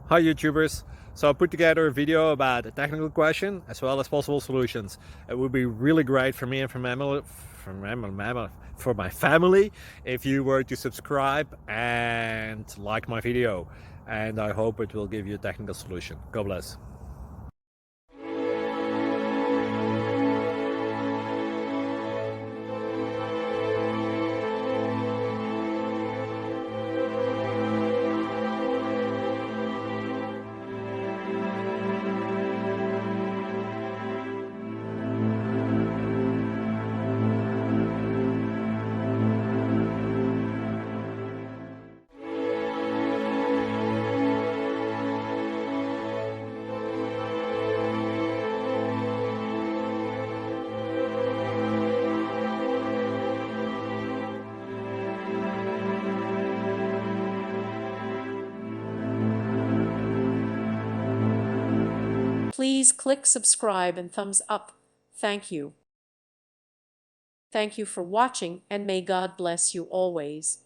Hi YouTubers! So I put together a video about a technical question as well as possible solutions. It would be really great for me and for my family if you were to subscribe and like my video, and I hope it will give you a technical solution. God bless. Please click subscribe and thumbs up. Thank you. Thank you for watching, and may God bless you always.